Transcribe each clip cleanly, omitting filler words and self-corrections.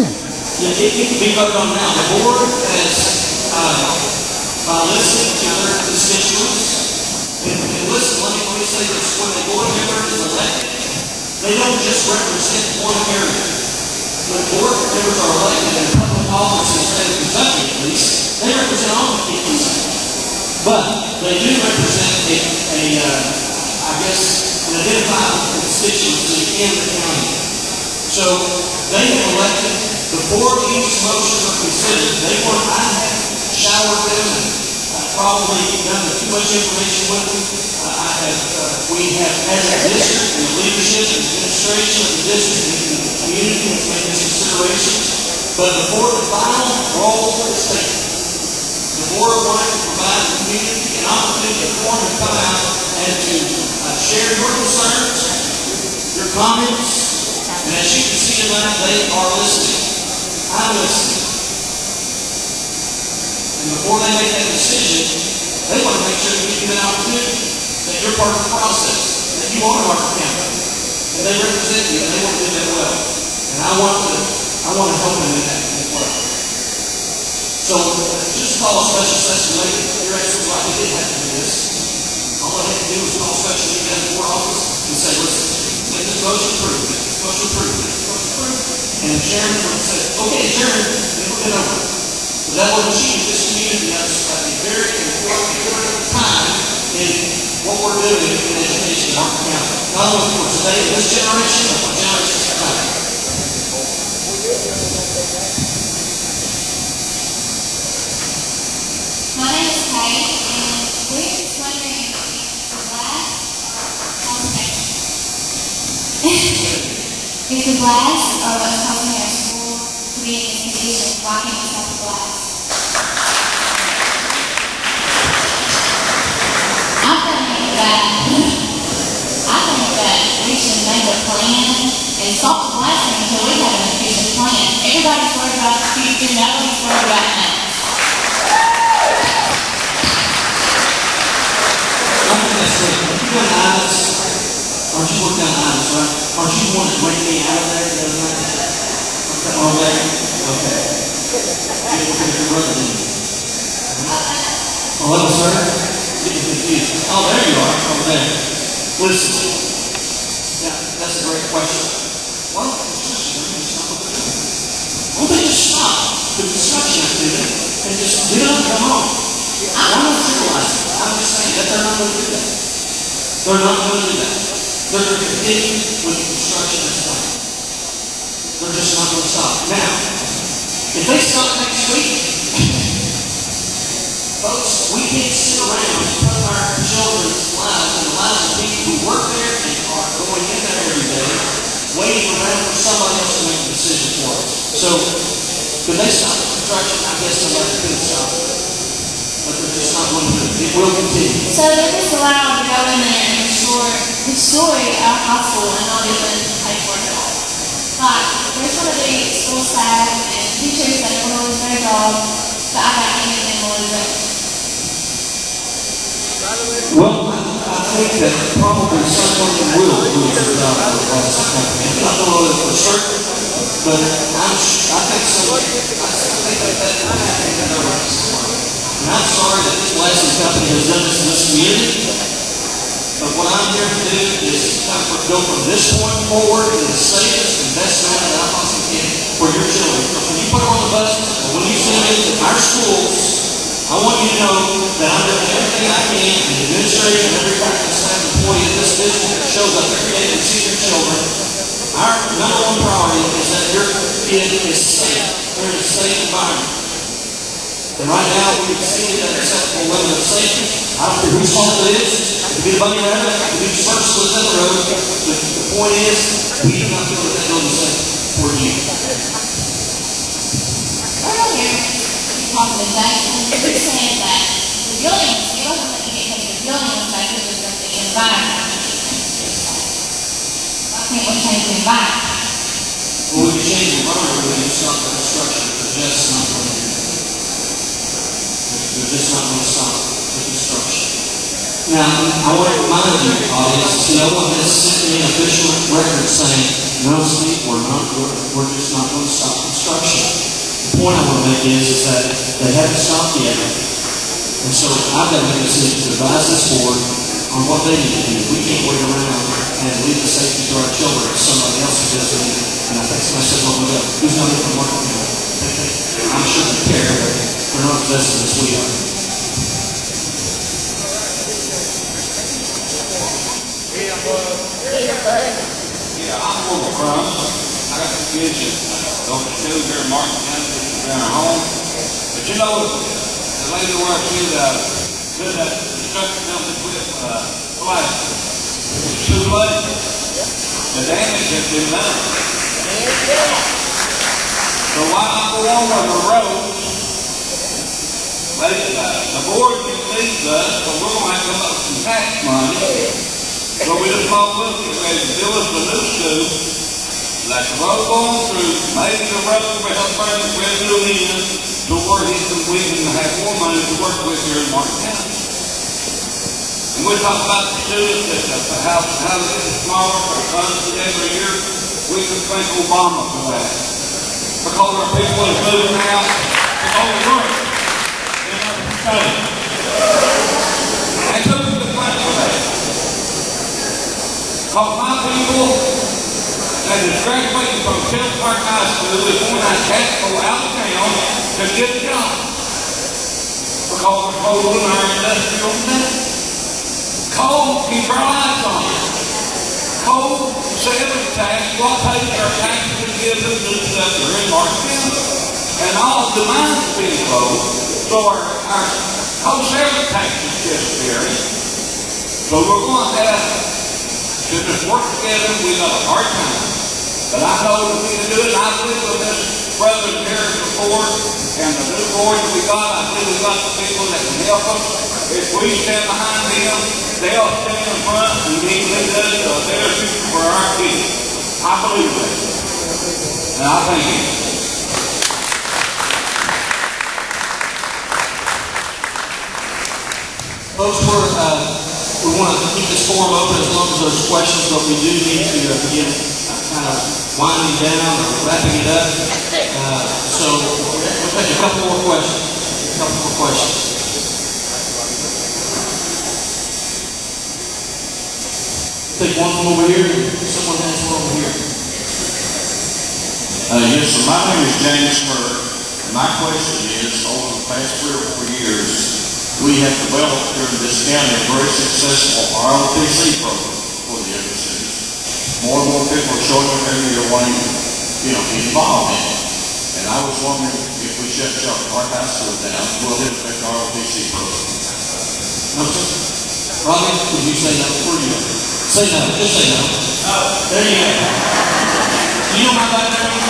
it can be voted on now. The board has, by listening to their constituents, and listen, let me say this, when a board member is elected, they don't just represent one area. When board members are elected in public office in the state of Kentucky, at least, they represent all the people. But they do represent I guess, an identifiable constituency in the county. So they have elected, before these motions are considered, I have showered them and probably done too much information with them. We have, as a district, and the leadership and administration of the district and the community has made these considerations. But before the final roll is taken, the board wanted to provide the community an opportunity to form and come out and to share your concerns, your comments, and as you can see tonight, they are listening. I'm listening. And before they make that decision, they want to make sure you give an opportunity, that you're part of the process, that you are Martin County, and they represent you, and they want to do that well. And I want to help them in that as well. So just call a special session later. You're absolutely right. We did have to do this. All I had to do was call a special meeting at the board office and say, listen, make this motion approved, make this motion approved, make this motion approved. And the chairman would say, okay, chairman, we'll get over it. But that would achieve this community at a very important time in what we're doing in education in Martin County. Not only for today, this generation, but for generations to come. My name is Kate, and we're just wondering if the glass if the glass or what's causing our school to be in this condition, why can't we stop the glass? I think that we should make a plan and stop the blasting until we have an efficient plan. Everybody's worried about the future, nobody's worried about now. Aren't you working on items, right? Aren't you wanting to bring me out of there the other night? Oh, there? Okay. You're running in. Oh, that was her? Getting confused. Oh, there you are. Over there. Listen. Yeah, that's a great question. Why don't construction stop what they're doing? Why don't they just stop the construction activity and just get up and come home? Why not trivialize it? I'm just saying that they're not going to do that. They're not going to do that. They're going to continue with the construction that's planned. They're just not going to stop. Now, if they stop next week, folks, we can't sit around and put our children's lives and the lives of people who work there and are going in there every day, waiting around for somebody else to make a decision for us. So, could they stop the construction? I guess somebody could stop it. But they're just not going to do it. It will continue. So they're just allowed to go in there and destroy our high school and not even pay for it at all. Like, there's going to be school staff and teachers that are going to lose their job, but I got anything to lose it. Well, I think that probably someone will lose their job for the company. I'm not going to know for certain, but I think somebody, I think that might happen. And I'm sorry that this blasting company has done this in this community, but what I'm here to do is go from this point forward to the safest and best manner that I possibly can for your children. Because when you put them on the bus, or when you send them to our schools, I want you to know that I'm doing everything I can, and the administration and every faculty staff employee in this district that shows up every day to see your children. Our number one priority is that your kid is safe. They're in a safe environment. And right now, we've exceeded that acceptable level of safety. I don't care whose fault it is. It could be the bunny rabbit. It could be the person who lives down the road. The point is, we do not feel that that building is safe for you. Earlier, you're talking to Jason, you're saying that the building, it wasn't that you didn't think the building was safe, it was that the environment. I think we change the environment. Well, we can change the environment when you stop the construction. They're just not going to do that. They're just not going to stop the construction. Now, I want to remind you, audience, no one has sent me an official record saying, no, Steve, we're just not going to stop construction. construction. The point I want to make is that they haven't stopped yet. And so I've got to make a decision to advise this board on what they need to do. We can't wait around and leave the safety to our children if somebody else is doing it. And I think somebody said, well, look, who's not even working here? I'm sure they care, but they're not as vested as we are. Yeah, I'm overcome. I got the kids that don't school here in Martin County, they're at home. But you know, the lady where she did that construction company with plastic, it's too late. The damage has been done. So why not go on with the roads? The board can leave us, but we're going to have to come up with some tax money. So we just might well get ready to build us a new school. Let the road going through, maybe the road will help bring the revenue in to where we can have more money to work with here in Martin County. And we talk about the students that how they get smaller for funds every year. We can thank Obama for that. Because our people is moving out to go to work in our state. And who can thank for that? Because my people that is graduating from Temple Park High School is going to go out of town to get a job. Because of coal in our industrial today. Coal keeps our lights on. Coal, sales tax, what pays our taxes and gives us new stuff here in Martin County. And all the mines are being closed. So our coal sales tax is disappearing. So we're going to have to just work together. We got a hard time. But I know that we can do it. I believe with this brother and Harris report and the new board that we got, I believe we got the people that can help us. If we stand behind them, they'll stand in front and lead us to a better future for our kids. I believe that. And I thank you. Folks, we want to keep this forum open as long as there's questions, but we do need to begin kind of winding down or wrapping it up. So we'll take a couple more questions. Take one from over here. Someone has one over here. Yes, sir. My name is James Murray. And my question is, over the past 3 or 4 years, we have developed here in this county a very successful ROTC program for the other cities. More and more people are showing up every year wanting to, be involved in it. And I was wondering if we shut our high school down, will it affect our ROTC program? No, sir. Robbie, would you say no for you? Say no. Just say no. There you go. Do you know my background?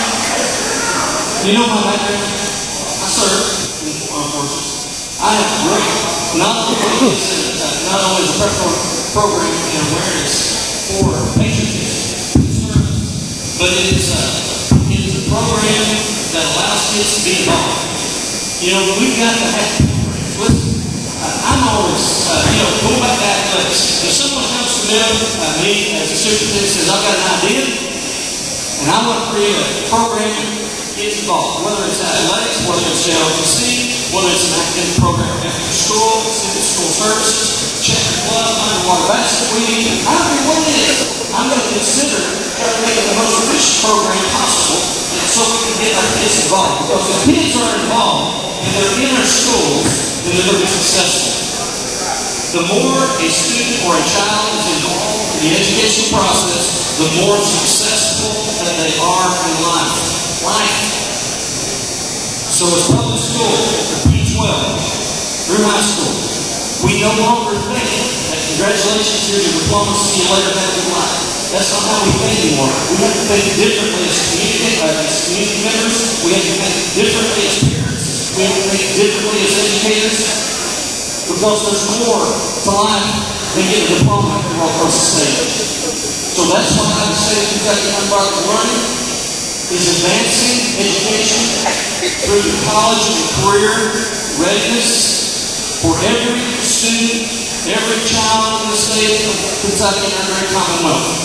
I serve in armed forces. I have great, not only is a program and awareness for patriotism, but it is a program that allows kids to be involved. We've got to have programs. Listen, I'm always, going back to athletics. If someone comes to me as a superintendent says, I've got an idea, and I want to create a program that gets involved, whether it's athletics, whether it's LTC, whether it's an academic program after school, extended school services, checker club, underwater basketball league, I don't care what it is. I'm going to consider making the most efficient program possible so we can get our kids involved. Because if kids are involved and they're in our schools, then they're going to be successful. The more a student or a child is involved in the educational process, the more successful that they are in life. So as public school, P-12, through high school, we no longer think that congratulations, here's your diploma, see you later, have a good life. That's not how we think anymore. We have to think differently as community members. We have to think differently as parents. We have to think differently as educators. Because there's more to life than getting a diploma after all across the state. So that's why I would say that Kentucky Unbridled Learning is advancing education through the college and career readiness for every student, every child in the state of Kentucky and our great Commonwealth.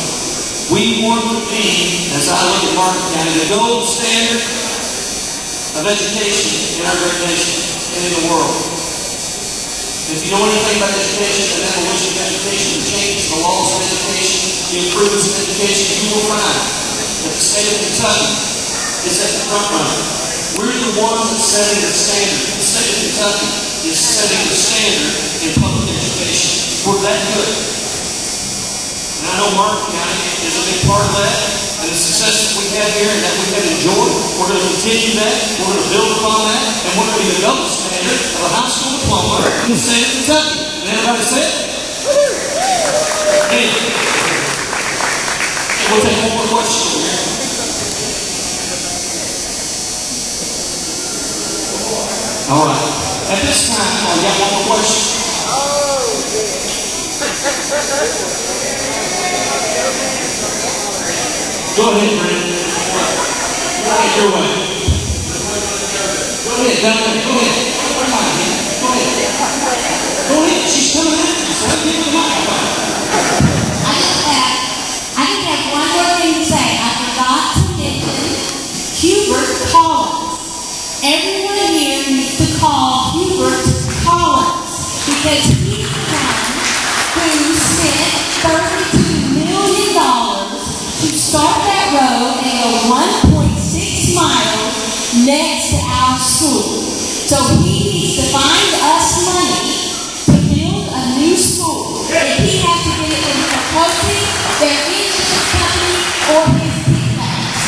We want to be, as I look at Martin County, the gold standard of education in our great nation and in the world. If you know anything about education and evolution of education, the changes in the laws of education, the improvements in education, you will find that the state of Kentucky is at the front runner. We're the ones that's setting the standard. The state of Kentucky is setting the standard in public education. We're that good. And I know Martin County is a big part of that, and the success that we have here and that we have enjoyed, we're going to continue that, we're going to build upon that, and we're going to be the double standard of a high school diploma in the state of Kentucky. And everybody say it? Anyway, we'll take one more question over here. All right. At this time, I got one more question. Go ahead, Brandon. Go ahead, your way. Go ahead, Donnie. Go ahead. Come on, man. Go ahead. Go ahead. She's coming after you, so give her the microphone. I just have one more thing to say. I forgot to mention Hubert Collins. Everyone here needs to call Hubert Collins because he's the one who spent $32 million to start that road and go 1.6 miles next to our school. So he needs to find us money to build a new school. If he has to get it from Coaching, their insurance company, or his kickbacks.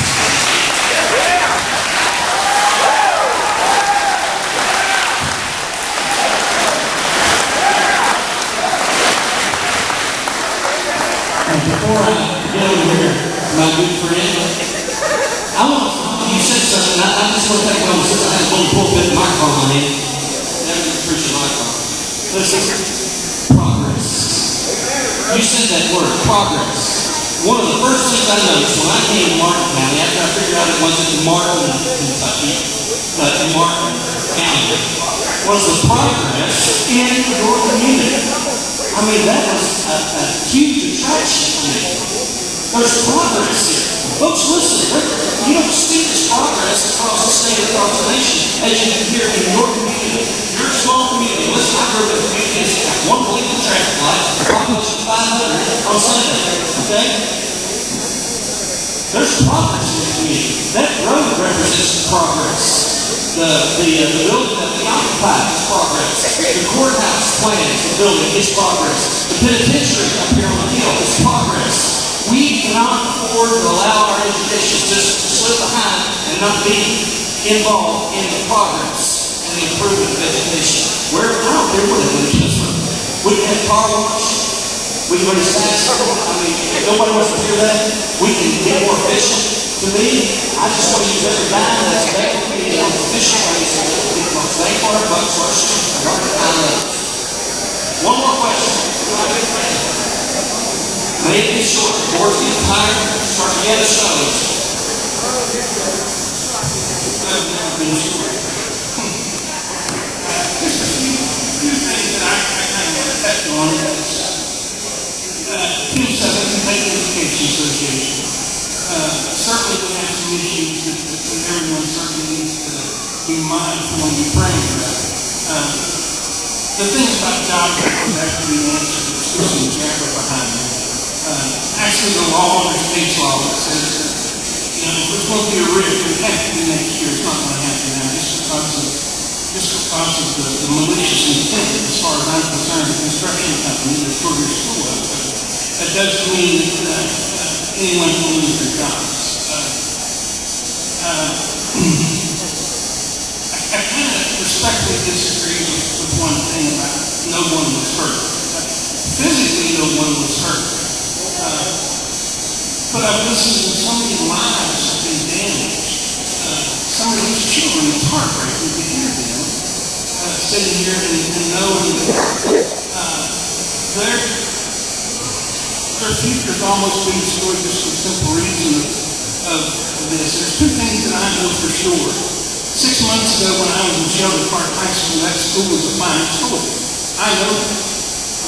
And before I get over here, my good friend, you said something, I just want to take a moment since I have a little pulpit microphone on it. Never get to preach a microphone. Listen, progress. You said that word, progress. One of the first things I noticed when I came to Martin County, after I figured out it wasn't in Martin, Kentucky, but in Martin County, was the progress in your community. I mean, that was a huge attraction to me. There's progress here. Folks, listen, you don't see this progress across the state, across the nation, as you can hear in your community, your small community. Listen, I grew up in a community that's got one bleeding traffic light, population 500 on Sunday, okay? There's progress in the community. That road represents progress. The building that we occupy is progress. The courthouse plans, the building is progress. The penitentiary up here on the hill is progress. We cannot afford to allow our education system to slip behind and not be involved in the progress and the improvement of education. I don't care where they live this one. We can have car wash. We can raise taxes. I mean, if nobody wants to hear that, we can get more efficient. To me, I just want to use every dime that's available to me in the efficient ways to get the most bang for our buck for our students and learn at high level. One more question. Maybe it's short. The board's getting tired. Start to get a show. I've never been short. Just a few things that I kind of want to touch on is Team 7, Kentucky Education Association. Certainly we have some issues that everyone certainly needs to be mindful when you're praying about. The thing about job was actually the answer to the system jabber behind it. Actually, the law, the state's law, that says that, if there's going to be a risk, it has to be next year. It's not going to happen now, just because of the malicious intent. As far as I'm concerned, the construction company is for your school up. That doesn't mean that anyone can lose their jobs. I kind of respectfully disagree with one thing about no one was hurt. Physically, no one was hurt. But I've listened to so many lives have been damaged. Some of these children, it's heartbreaking to hear them sitting here and knowing that their future's almost been destroyed just for the simple reason of this. There's two things that I know for sure. 6 months ago when I was in Shelby Park High School, that school was a fine school. I know that.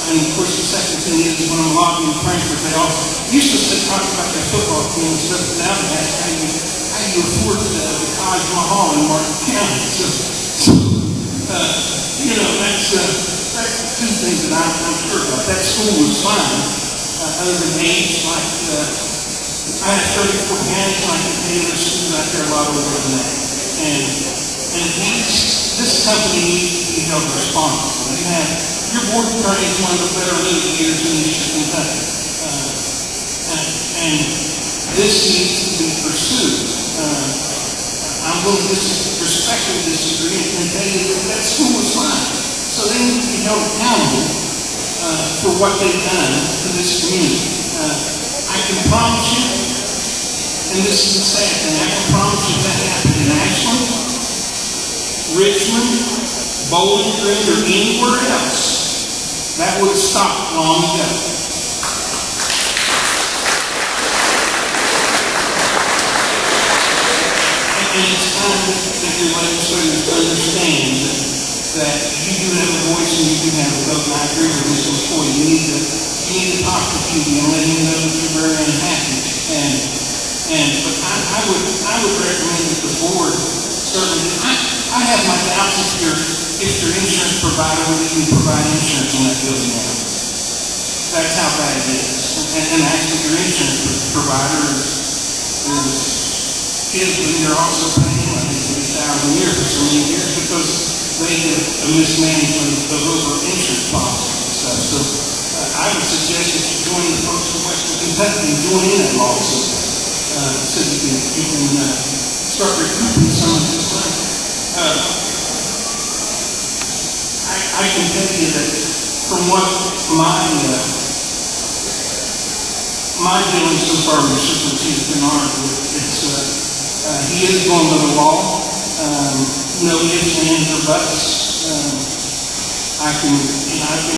And of course, the second thing is when I'm lobbying Frankfurt, they all used to talk about their football team and stuff, but now they ask how you afford the Taj Mahal in Martin County. So that's two things that I'm sure about. That school was fine, other than age, like, I had 34 counties, like the Taylor schools out there a lot older than that. And this company needs to be held responsible. You have, your board attorney is one of the better litigators in Eastern Kentucky. And this needs to be pursued. I'm willing to respectfully disagree and tell you that school was fine. So they need to be held accountable for what they've done to this community. I can promise you, and this is the sad thing, I can promise you that happened in Ashland, Richmond, Bowling Green, or anywhere else, that would have stopped long ago. And it's time that your legislators understand that you do have a voice and you do have a vote, and I agree with this employee. You need to talk to people and let him know that you're very unhappy. But I would recommend that the board certainly. I have my doubts if your insurance provider would even provide insurance on that building now. That's how bad it is. And actually, your insurance provider is but you're also paying like $3,000 a year for so many years because they get a mismanagement of over insurance policies and stuff. So I would suggest that you join the folks from Western Kentucky and join in that lawsuit so you can start recouping some of this money. I can tell you that from what my dealings so far with Mr. Chief has been honored with, he is going to the law. No ifs, ands, or buts. I can